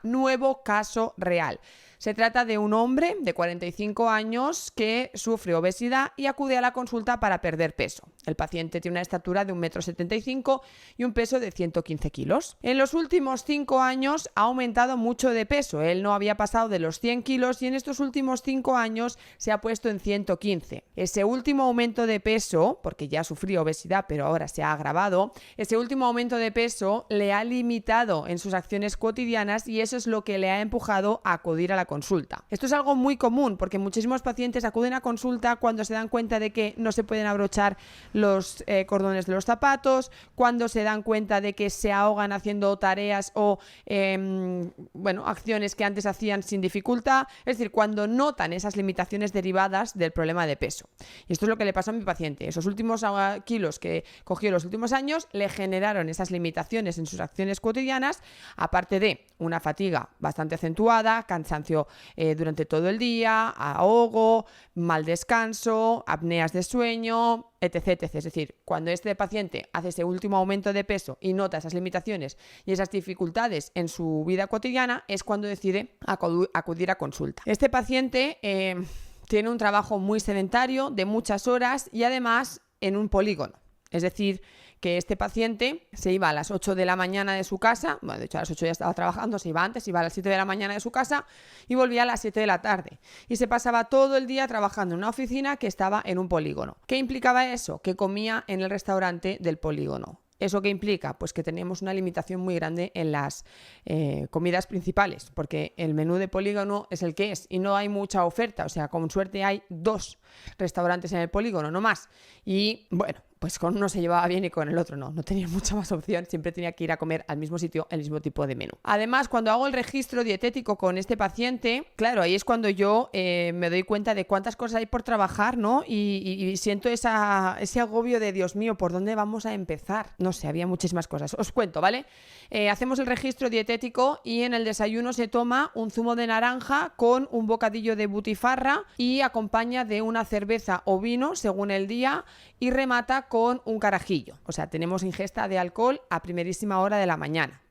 Nuevo caso real. Se trata de un hombre de 45 años que sufre obesidad y acude a la consulta para perder peso. El paciente tiene una estatura de 1,75 m y un peso de 115 kilos. En los últimos 5 años ha aumentado mucho de peso. Él no había pasado de los 100 kilos y en estos últimos 5 años se ha puesto en 115. Ese último aumento de peso, porque ya sufría obesidad pero ahora se ha agravado, ese último aumento de peso le ha limitado en sus acciones cotidianas y eso es lo que le ha empujado a acudir a la consulta. Esto es algo muy común porque muchísimos pacientes acuden a consulta cuando se dan cuenta de que no se pueden abrochar los cordones de los zapatos, cuando se dan cuenta de que se ahogan haciendo tareas o acciones que antes hacían sin dificultad, es decir, cuando notan esas limitaciones derivadas del problema de peso. Y esto es lo que le pasó a mi paciente. Esos últimos kilos que cogió en los últimos años le generaron esas limitaciones en sus acciones cotidianas, aparte de una fatiga bastante acentuada, cansancio durante todo el día, ahogo, mal descanso, apneas de sueño, etc, etc. Es decir, cuando este paciente hace ese último aumento de peso y nota esas limitaciones y esas dificultades en su vida cotidiana, es cuando decide acudir a consulta. Este paciente tiene un trabajo muy sedentario, de muchas horas y además en un polígono. Es decir, que este paciente se iba a las 8 de la mañana de su casa, bueno, de hecho a las 8 ya estaba trabajando, se iba antes, iba a las 7 de la mañana de su casa y volvía a las 7 de la tarde. Y se pasaba todo el día trabajando en una oficina que estaba en un polígono. ¿Qué implicaba eso? Que comía en el restaurante del polígono. ¿Eso qué implica? Pues que teníamos una limitación muy grande en las comidas principales, porque el menú de polígono es el que es y no hay mucha oferta, o sea, con suerte hay 2 restaurantes en el polígono, no más. Y bueno, pues con uno se llevaba bien y con el otro no tenía mucha más opción, siempre tenía que ir a comer al mismo sitio, el mismo tipo de menú. Además, cuando hago el registro dietético con este paciente, claro, ahí es cuando yo me doy cuenta de cuántas cosas hay por trabajar, ¿no? Y siento ese agobio de, Dios mío, ¿por dónde vamos a empezar? No sé, había muchísimas cosas. Os cuento, ¿vale? Hacemos el registro dietético y en el desayuno se toma un zumo de naranja con un bocadillo de butifarra y acompaña de una cerveza o vino, según el día, y remata con un carajillo. O sea, tenemos ingesta de alcohol a primerísima hora de la mañana.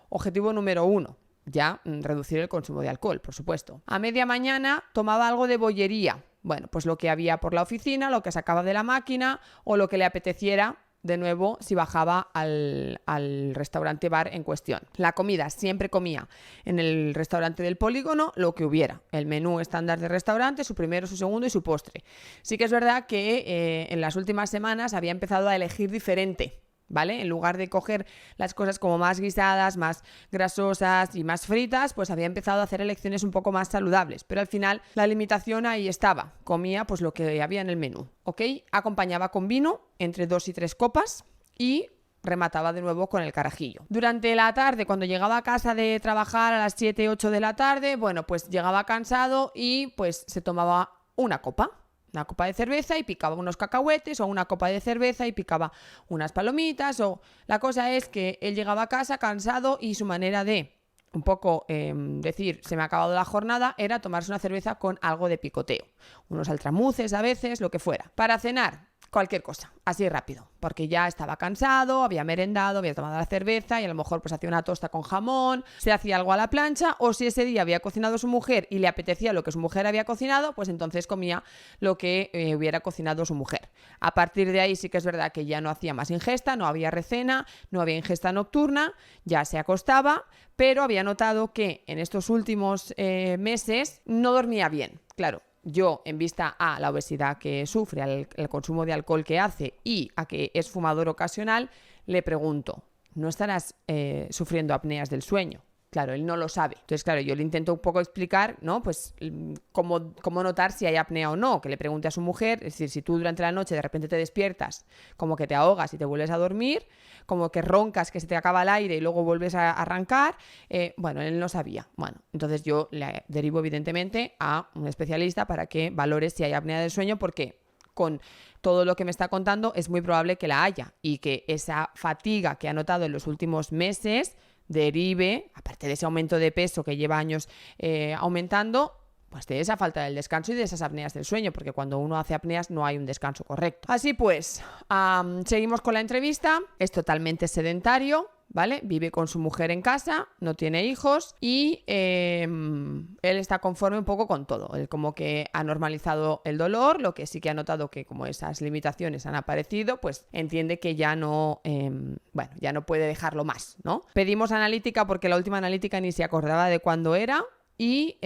Objetivo número 1. Ya reducir el consumo de alcohol, por supuesto. A media mañana tomaba algo de bollería. Bueno, pues lo que había por la oficina, lo que sacaba de la máquina o lo que le apeteciera. De nuevo, si bajaba al restaurante bar en cuestión. La comida, siempre comía en el restaurante del polígono lo que hubiera. El menú estándar del restaurante, su primero, su segundo y su postre. Sí que es verdad que en las últimas semanas había empezado a elegir diferente, ¿vale? En lugar de coger las cosas como más guisadas, más grasosas y más fritas, pues había empezado a hacer elecciones un poco más saludables. Pero al final la limitación ahí estaba. Comía pues lo que había en el menú, ¿ok? Acompañaba con vino entre 2 y 3 copas y remataba de nuevo con el carajillo. Durante la tarde, cuando llegaba a casa de trabajar a las 7, 8 de la tarde, bueno, pues llegaba cansado y pues se tomaba una copa de cerveza y picaba unos cacahuetes, o una copa de cerveza y picaba unas palomitas, o la cosa es que él llegaba a casa cansado y su manera de un poco decir se me ha acabado la jornada era tomarse una cerveza con algo de picoteo, unos altramuces a veces, lo que fuera. Para cenar, cualquier cosa, así rápido, porque ya estaba cansado, había merendado, había tomado la cerveza y a lo mejor pues hacía una tosta con jamón, se hacía algo a la plancha, o si ese día había cocinado su mujer y le apetecía lo que su mujer había cocinado, pues entonces comía lo que hubiera cocinado su mujer. A partir de ahí sí que es verdad que ya no hacía más ingesta, no había recena, no había ingesta nocturna, ya se acostaba, pero había notado que en estos últimos meses no dormía bien, claro. Yo, en vista a la obesidad que sufre, al consumo de alcohol que hace y a que es fumador ocasional, le pregunto, ¿no estarás sufriendo apneas del sueño? Claro, él no lo sabe. Entonces, claro, yo le intento un poco explicar, ¿no? Pues cómo notar si hay apnea o no, que le pregunte a su mujer. Es decir, si tú durante la noche de repente te despiertas, como que te ahogas y te vuelves a dormir, como que roncas, que se te acaba el aire y luego vuelves a arrancar, bueno, él no sabía. Bueno, entonces yo le derivo evidentemente a un especialista para que valore si hay apnea del sueño, porque con todo lo que me está contando es muy probable que la haya y que esa fatiga que ha notado en los últimos meses derive, aparte de ese aumento de peso que lleva años aumentando, pues de esa falta del descanso y de esas apneas del sueño, porque cuando uno hace apneas no hay un descanso correcto. Así pues, seguimos con la entrevista. Es totalmente sedentario, ¿vale? Vive con su mujer en casa, no tiene hijos y él está conforme un poco con todo. Él como que ha normalizado el dolor, lo que sí que ha notado que como esas limitaciones han aparecido, pues entiende que ya no, ya no puede dejarlo más, ¿no? Pedimos analítica porque la última analítica ni se acordaba de cuándo era y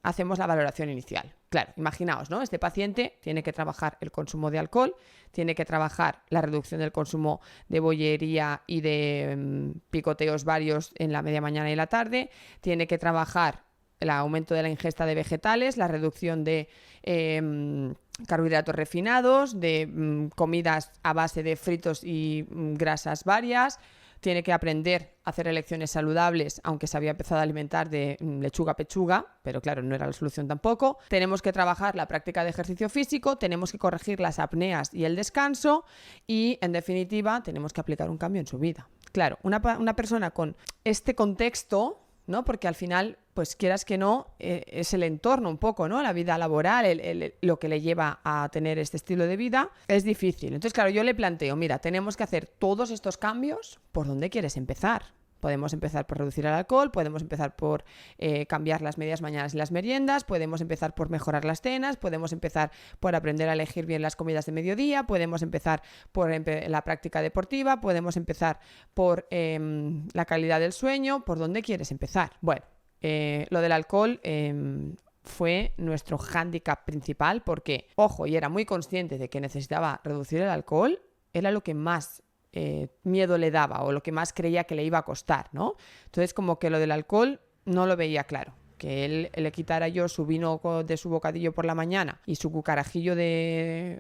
hacemos la valoración inicial. Claro, imaginaos, ¿no? Este paciente tiene que trabajar el consumo de alcohol, tiene que trabajar la reducción del consumo de bollería y de picoteos varios en la media mañana y la tarde, tiene que trabajar el aumento de la ingesta de vegetales, la reducción de carbohidratos refinados, de comidas a base de fritos y grasas varias. Tiene que aprender a hacer elecciones saludables, aunque se había empezado a alimentar de lechuga pechuga, pero claro, no era la solución tampoco. Tenemos que trabajar la práctica de ejercicio físico, tenemos que corregir las apneas y el descanso y, en definitiva, tenemos que aplicar un cambio en su vida. Claro, una persona con este contexto, ¿no? Porque al final, pues quieras que no, es el entorno un poco, ¿no? La vida laboral, lo que le lleva a tener este estilo de vida, es difícil. Entonces, claro, yo le planteo, mira, tenemos que hacer todos estos cambios, ¿por dónde quieres empezar? Podemos empezar por reducir el alcohol, podemos empezar por cambiar las medias mañanas y las meriendas, podemos empezar por mejorar las cenas, podemos empezar por aprender a elegir bien las comidas de mediodía, podemos empezar por la práctica deportiva, podemos empezar por la calidad del sueño. ¿Por dónde quieres empezar? Bueno, lo del alcohol fue nuestro hándicap principal porque, ojo, y era muy consciente de que necesitaba reducir el alcohol, era lo que más miedo le daba o lo que más creía que le iba a costar, ¿no? Entonces, como que lo del alcohol no lo veía claro. Que él le quitara yo su vino de su bocadillo por la mañana y su cucarajillo de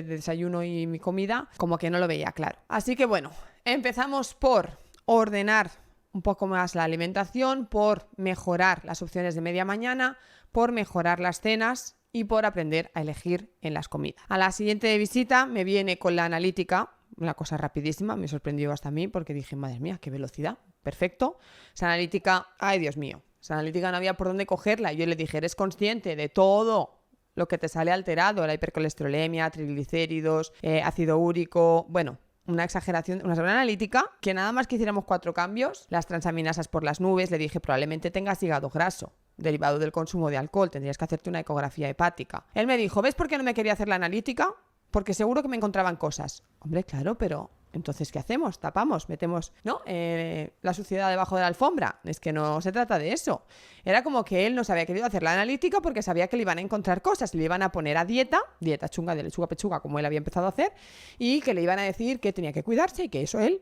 desayuno y mi comida, como que no lo veía claro. Así que bueno, empezamos por ordenar un poco más la alimentación, por mejorar las opciones de media mañana, por mejorar las cenas y por aprender a elegir en las comidas. A la siguiente visita me viene con la analítica, una cosa rapidísima, me sorprendió hasta a mí porque dije, madre mía, qué velocidad, perfecto. Esa analítica, ay Dios mío, esa analítica no había por dónde cogerla. Yo le dije, ¿eres consciente de todo lo que te sale alterado? La hipercolesterolemia, triglicéridos, ácido úrico, bueno, una exageración, una analítica, que nada más que hiciéramos 4 cambios, las transaminasas por las nubes, le dije, probablemente tengas hígado graso derivado del consumo de alcohol, tendrías que hacerte una ecografía hepática. Él me dijo, ¿ves por qué no me quería hacer la analítica? Porque seguro que me encontraban cosas. Hombre, claro, pero entonces, ¿qué hacemos? Tapamos, metemos, ¿no? La suciedad debajo de la alfombra. Es que no se trata de eso. Era como que él no se había querido hacer la analítica porque sabía que le iban a encontrar cosas, le iban a poner a dieta chunga de lechuga pechuga, como él había empezado a hacer, y que le iban a decir que tenía que cuidarse y que eso él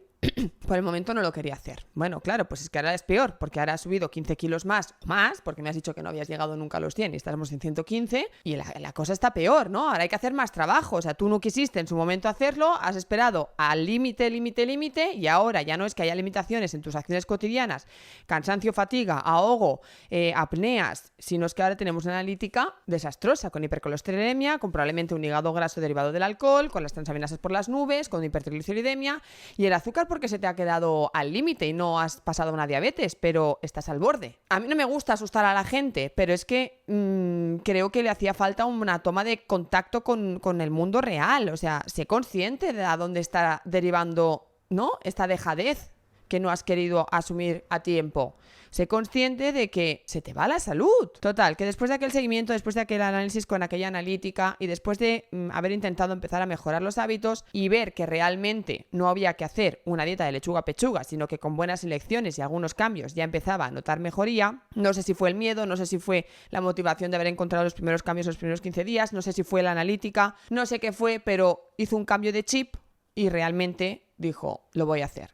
por el momento no lo quería hacer. Bueno, claro, pues es que ahora es peor, porque ahora has subido 15 kilos más, porque me has dicho que no habías llegado nunca a los 100 y estamos en 115, y la cosa está peor, ¿no? Ahora hay que hacer más trabajo. O sea, tú no quisiste en su momento hacerlo, has esperado al límite, y ahora ya no es que haya limitaciones en tus acciones cotidianas, cansancio, fatiga, ahogo, apneas, sino es que ahora tenemos una analítica desastrosa, con hipercolesterolemia, con probablemente un hígado graso derivado del alcohol, con las transaminasas por las nubes, con hipertrigliceridemia y el azúcar porque se te ha quedado al límite y no has pasado una diabetes, pero estás al borde. A mí no me gusta asustar a la gente, pero es que creo que le hacía falta una toma de contacto con el mundo real. O sea, sé consciente de a dónde está derivando, ¿no?, esta dejadez que no has querido asumir a tiempo. Sé consciente de que se te va la salud. Total, que después de aquel seguimiento, después de aquel análisis con aquella analítica y después de haber intentado empezar a mejorar los hábitos y ver que realmente no había que hacer una dieta de lechuga pechuga, sino que con buenas elecciones y algunos cambios ya empezaba a notar mejoría, no sé si fue el miedo, no sé si fue la motivación de haber encontrado los primeros cambios los primeros 15 días, no sé si fue la analítica, no sé qué fue, pero hizo un cambio de chip y realmente dijo, lo voy a hacer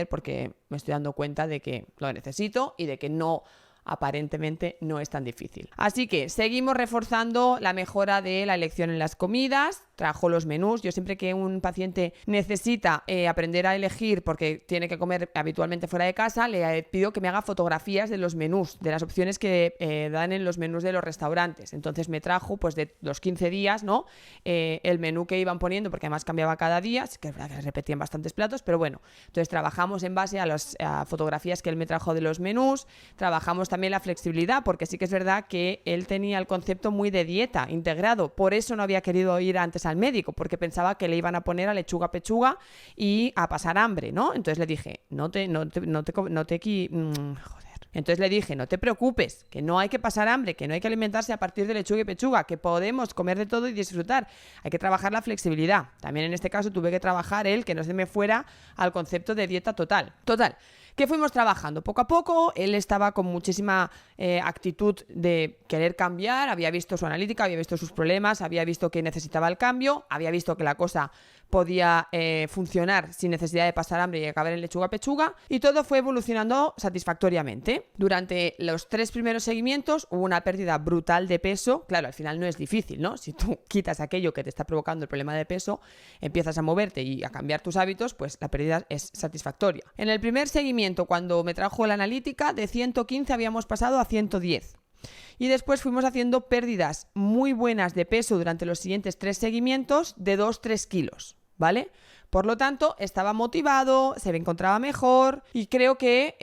porque me estoy dando cuenta de que lo necesito y de que no, aparentemente no es tan difícil. Así que seguimos reforzando la mejora de la elección en las comidas. Trajo los menús. Yo siempre que un paciente necesita aprender a elegir porque tiene que comer habitualmente fuera de casa, le pido que me haga fotografías de los menús, de las opciones que dan en los menús de los restaurantes. Entonces me trajo, pues de los 15 días, ¿no?, el menú que iban poniendo, porque además cambiaba cada día, que es verdad que repetían bastantes platos, pero bueno. Entonces trabajamos en base a las fotografías que él me trajo de los menús, trabajamos también la flexibilidad, porque sí que es verdad que él tenía el concepto muy de dieta integrado, por eso no había querido ir antes al médico, porque pensaba que le iban a poner a lechuga pechuga y a pasar hambre, ¿no? Entonces le dije, Entonces le dije, no te preocupes, que no hay que pasar hambre, que no hay que alimentarse a partir de lechuga y pechuga, que podemos comer de todo y disfrutar. Hay que trabajar la flexibilidad. También en este caso tuve que trabajar que no se me fuera al concepto de dieta total. Total, que fuimos trabajando poco a poco. Él estaba con muchísima actitud de querer cambiar, había visto su analítica, había visto sus problemas, había visto que necesitaba el cambio, había visto que la cosa podía funcionar sin necesidad de pasar hambre y acabar en lechuga pechuga, y todo fue evolucionando satisfactoriamente. Durante los 3 primeros seguimientos hubo una pérdida brutal de peso. Claro, al final no es difícil, ¿no? Si tú quitas aquello que te está provocando el problema de peso, empiezas a moverte y a cambiar tus hábitos, pues la pérdida es satisfactoria. En el primer seguimiento, cuando me trajo la analítica, de 115 habíamos pasado a 110. Y después fuimos haciendo pérdidas muy buenas de peso durante los siguientes 3 seguimientos de 2-3 kilos, ¿vale? Por lo tanto, estaba motivado, se encontraba mejor y creo que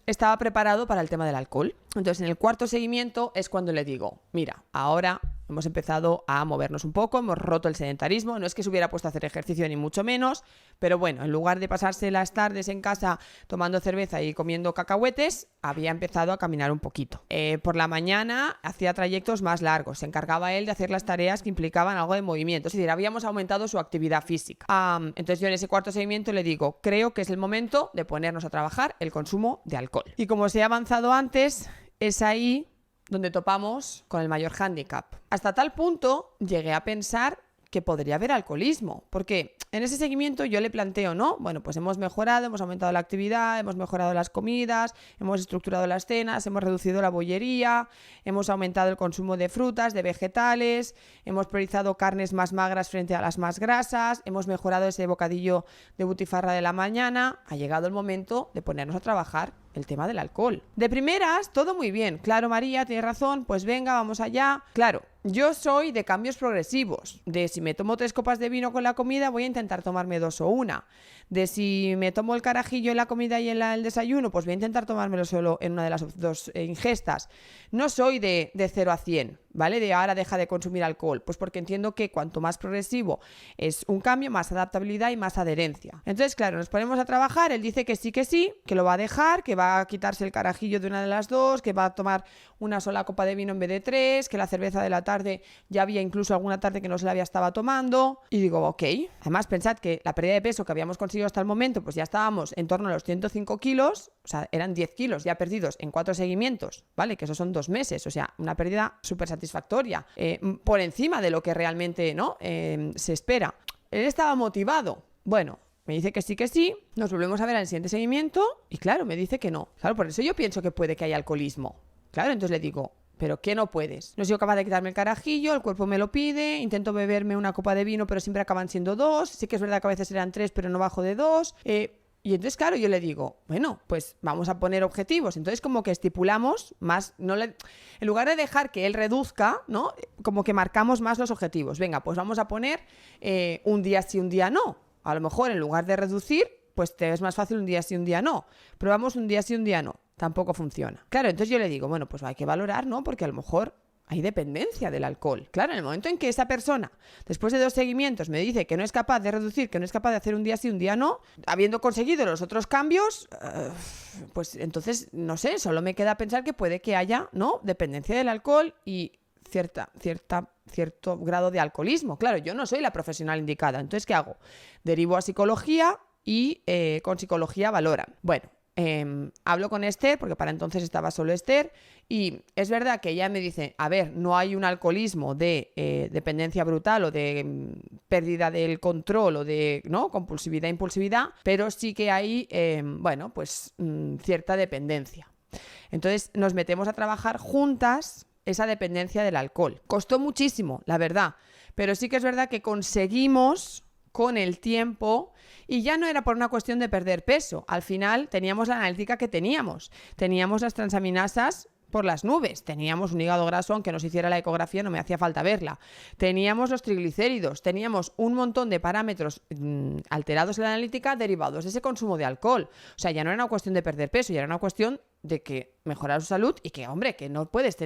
estaba preparado para el tema del alcohol. Entonces, en el 4.º seguimiento es cuando le digo, mira, ahora hemos empezado a movernos un poco, hemos roto el sedentarismo, no es que se hubiera puesto a hacer ejercicio ni mucho menos, pero bueno, en lugar de pasarse las tardes en casa tomando cerveza y comiendo cacahuetes, había empezado a caminar un poquito. Por la mañana hacía trayectos más largos, se encargaba él de hacer las tareas que implicaban algo de movimiento, es decir, habíamos aumentado su actividad física. Entonces yo en ese 4.º seguimiento le digo, creo que es el momento de ponernos a trabajar el consumo de alcohol. Y como os he avanzado antes, es ahí donde topamos con el mayor hándicap. Hasta tal punto llegué a pensar que podría haber alcoholismo, porque en ese seguimiento yo le planteo, ¿no? Bueno, pues hemos mejorado, hemos aumentado la actividad, hemos mejorado las comidas, hemos estructurado las cenas, hemos reducido la bollería, hemos aumentado el consumo de frutas, de vegetales, hemos priorizado carnes más magras frente a las más grasas, hemos mejorado ese bocadillo de butifarra de la mañana. Ha llegado el momento de ponernos a trabajar el tema del alcohol. De primeras, todo muy bien. Claro, María, tienes razón, pues venga, vamos allá. Claro, yo soy de cambios progresivos. De si me tomo 3 copas de vino con la comida, voy a intentar tomarme 2 o 1. De si me tomo el carajillo en la comida y en el desayuno, pues voy a intentar tomármelo solo en una de las 2 ingestas. No soy de 0 a 100, ¿vale? De ahora deja de consumir alcohol. Pues porque entiendo que cuanto más progresivo es un cambio, más adaptabilidad y más adherencia. Entonces, claro, nos ponemos a trabajar. Él dice que sí, que lo va a dejar, que va a quitarse el carajillo de una de las 2, que va a tomar una sola copa de vino en vez de 3, que la cerveza de la tarde ya había incluso alguna tarde que no se la estaba tomando. Y digo, ok. Además, pensad que la pérdida de peso que habíamos conseguido hasta el momento, pues ya estábamos en torno a los 105 kilos, o sea, eran 10 kilos ya perdidos en 4 seguimientos, ¿vale? Que esos son 2 meses, o sea, una pérdida súper satisfactoria, por encima de lo que realmente, ¿no? Se espera. Él estaba motivado. Bueno, me dice que sí, nos volvemos a ver al siguiente seguimiento y claro, me dice que no. Claro, por eso yo pienso que puede que haya alcoholismo. Claro, entonces le digo, ¿pero qué no puedes? No he sido capaz de quitarme el carajillo, el cuerpo me lo pide, intento beberme una copa de vino, pero siempre acaban siendo 2. Sí que es verdad que a veces eran 3, pero no bajo de 2. Y entonces, claro, yo le digo, bueno, pues vamos a poner objetivos. Entonces, como que estipulamos más, en lugar de dejar que él reduzca, ¿no? Como que marcamos más los objetivos. Venga, pues vamos a poner un día sí, un día no. A lo mejor, en lugar de reducir, pues te es más fácil un día sí, un día no. Probamos un día sí, un día no. Tampoco funciona. Claro, entonces yo le digo, bueno, pues hay que valorar, ¿no? Porque a lo mejor hay dependencia del alcohol. Claro, en el momento en que esa persona, después de 2 seguimientos, me dice que no es capaz de reducir, que no es capaz de hacer un día sí, un día no, habiendo conseguido los otros cambios, pues entonces, no sé, solo me queda pensar que puede que haya, ¿no? Dependencia del alcohol y cierto grado de alcoholismo. Claro, yo no soy la profesional indicada. Entonces, ¿qué hago? Derivo a psicología y con psicología valoran. Bueno, hablo con Esther, porque para entonces estaba solo Esther, y es verdad que ella me dice, a ver, no hay un alcoholismo de dependencia brutal o de pérdida del control o de, ¿no?, compulsividad, impulsividad, pero sí que hay, bueno, pues cierta dependencia. Entonces nos metemos a trabajar juntas esa dependencia del alcohol. Costó muchísimo, la verdad, pero sí que es verdad que conseguimos con el tiempo, y ya no era por una cuestión de perder peso. Al final teníamos la analítica que teníamos las transaminasas por las nubes, teníamos un hígado graso, aunque nos hiciera la ecografía no me hacía falta verla, teníamos los triglicéridos, teníamos un montón de parámetros alterados en la analítica derivados de ese consumo de alcohol. O sea, ya no era una cuestión de perder peso, ya era una cuestión de que mejorar su salud y que, hombre, que no puedes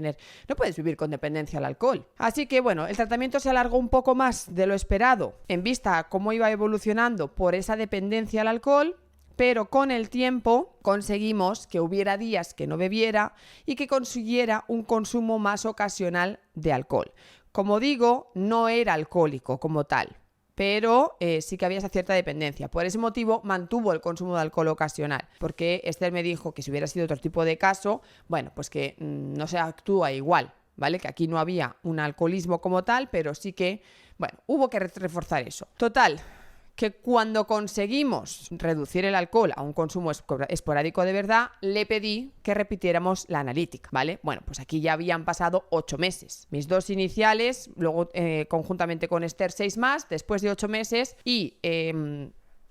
vivir con dependencia al alcohol. Así que, bueno, el tratamiento se alargó un poco más de lo esperado en vista a cómo iba evolucionando por esa dependencia al alcohol, pero con el tiempo conseguimos que hubiera días que no bebiera y que consiguiera un consumo más ocasional de alcohol. Como digo, no era alcohólico como tal, pero sí que había esa cierta dependencia. Por ese motivo mantuvo el consumo de alcohol ocasional, porque Esther me dijo que si hubiera sido otro tipo de caso, bueno, pues que no se actúa igual, ¿vale? Que aquí no había un alcoholismo como tal, pero sí que, bueno, hubo que reforzar eso. Total, que cuando conseguimos reducir el alcohol a un consumo esporádico de verdad, le pedí que repitiéramos la analítica, ¿vale? Bueno, pues aquí ya habían pasado 8 meses. Mis 2 iniciales, luego conjuntamente con Esther 6 más, después de 8 meses y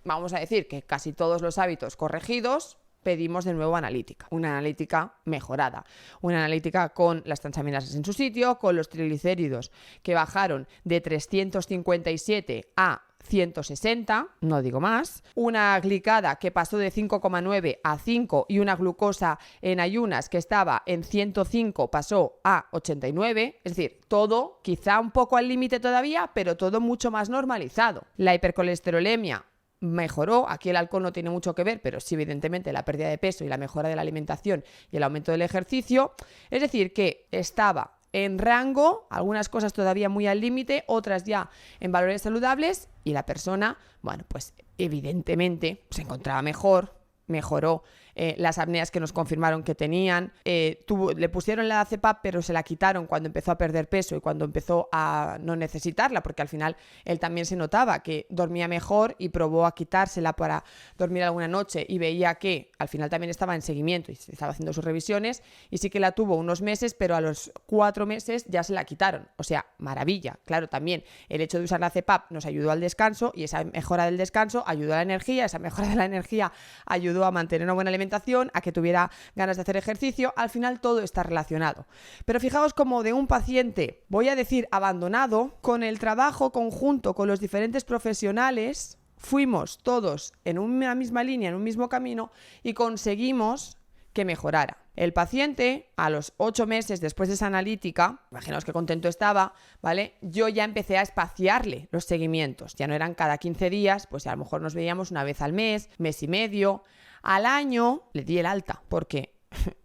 vamos a decir que casi todos los hábitos corregidos, pedimos de nuevo analítica, una analítica mejorada, una analítica con las transaminasas en su sitio, con los triglicéridos que bajaron de 357 a 160, no digo más, una glicada que pasó de 5,9 a 5 y una glucosa en ayunas que estaba en 105 pasó a 89, es decir, todo quizá un poco al límite todavía, pero todo mucho más normalizado. La hipercolesterolemia mejoró, aquí el alcohol no tiene mucho que ver, pero sí evidentemente la pérdida de peso y la mejora de la alimentación y el aumento del ejercicio, es decir, que estaba en rango, algunas cosas todavía muy al límite, otras ya en valores saludables y la persona, bueno, pues evidentemente se encontraba mejor, mejoró las apneas que nos confirmaron que tenían, le pusieron la CPAP pero se la quitaron cuando empezó a perder peso y cuando empezó a no necesitarla, porque al final él también se notaba que dormía mejor y probó a quitársela para dormir alguna noche y veía que al final también estaba en seguimiento y estaba haciendo sus revisiones y sí que la tuvo unos meses, pero a los 4 meses ya se la quitaron, o sea, maravilla. Claro, también el hecho de usar la CPAP nos ayudó al descanso y esa mejora del descanso ayudó a la energía, esa mejora de la energía ayudó a mantener una buena alimentación, a que tuviera ganas de hacer ejercicio. Al final todo está relacionado. Pero fijaos como de un paciente, voy a decir abandonado, con el trabajo conjunto con los diferentes profesionales, fuimos todos en una misma línea, en un mismo camino y conseguimos que mejorara. El paciente, a los 8 meses después de esa analítica, imaginaos qué contento estaba, ¿vale? Yo ya empecé a espaciarle los seguimientos. Ya no eran cada 15 días, pues a lo mejor nos veíamos una vez al mes y medio. Al año le di el alta, porque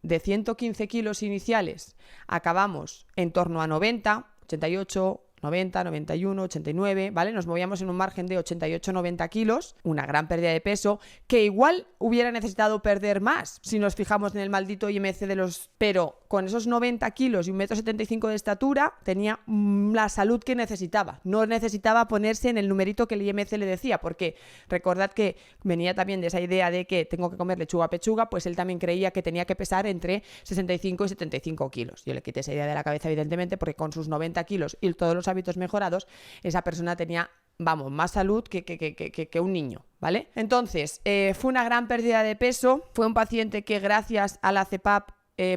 de 115 kilos iniciales acabamos en torno a 90, 88, 90, 91, 89, ¿vale? Nos movíamos en un margen de 88-90 kilos, una gran pérdida de peso, que igual hubiera necesitado perder más si nos fijamos en el maldito IMC de los... Pero con esos 90 kilos y 1,75 m de estatura tenía la salud que necesitaba. No necesitaba ponerse en el numerito que el IMC le decía, porque recordad que venía también de esa idea de que tengo que comer lechuga a pechuga, pues él también creía que tenía que pesar entre 65 y 75 kilos. Yo le quité esa idea de la cabeza, evidentemente, porque con sus 90 kilos y todos los hábitos mejorados, esa persona tenía, vamos, más salud que un niño, ¿vale? Entonces, fue una gran pérdida de peso, fue un paciente que gracias a la CPAP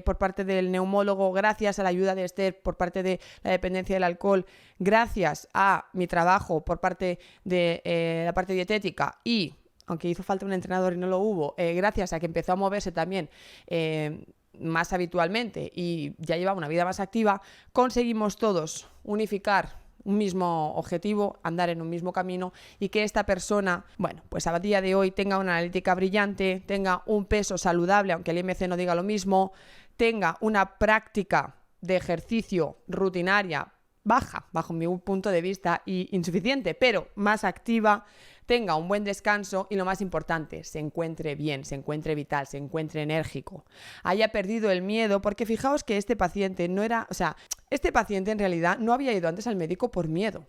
por parte del neumólogo, gracias a la ayuda de Esther por parte de la dependencia del alcohol, gracias a mi trabajo por parte de la parte dietética y, aunque hizo falta un entrenador y no lo hubo, gracias a que empezó a moverse también más habitualmente y ya llevaba una vida más activa, conseguimos todos unificar un mismo objetivo, andar en un mismo camino y que esta persona, bueno, pues a día de hoy tenga una analítica brillante, tenga un peso saludable, aunque el IMC no diga lo mismo, tenga una práctica de ejercicio rutinaria baja, bajo mi punto de vista, y insuficiente, pero más activa, tenga un buen descanso y, lo más importante, se encuentre bien, se encuentre vital, se encuentre enérgico, haya perdido el miedo, porque fijaos que este paciente no era, o sea, este paciente en realidad no había ido antes al médico por miedo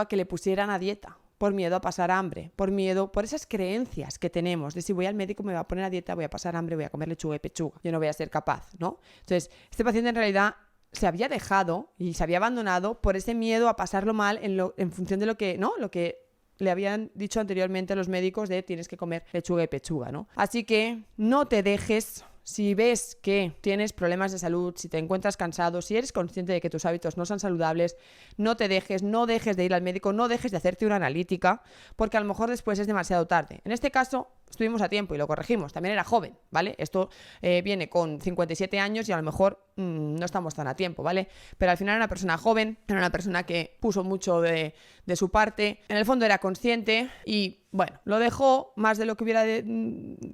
a que le pusieran a dieta, por miedo a pasar hambre, por esas creencias que tenemos de si voy al médico me va a poner a dieta, voy a pasar hambre, voy a comer lechuga y pechuga, yo no voy a ser capaz, ¿no? Entonces, este paciente en realidad se había dejado y se había abandonado por ese miedo a pasarlo mal en función de lo que le habían dicho anteriormente los médicos de tienes que comer lechuga y pechuga, ¿no? Así que no te dejes. Si ves que tienes problemas de salud, si te encuentras cansado, si eres consciente de que tus hábitos no son saludables, no dejes de ir al médico, no dejes de hacerte una analítica, porque a lo mejor después es demasiado tarde. En este caso, estuvimos a tiempo y lo corregimos, también era joven, ¿vale? Esto viene con 57 años y a lo mejor no estamos tan a tiempo, ¿vale? Pero al final era una persona joven, era una persona que puso mucho de su parte, en el fondo era consciente y bueno, lo dejó más de lo que hubiera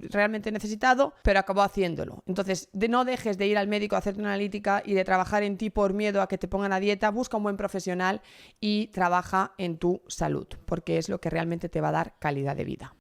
realmente necesitado, pero acabó haciéndolo. Entonces, no dejes de ir al médico a hacerte una analítica y de trabajar en ti por miedo a que te pongan a dieta. Busca un buen profesional y trabaja en tu salud, porque es lo que realmente te va a dar calidad de vida.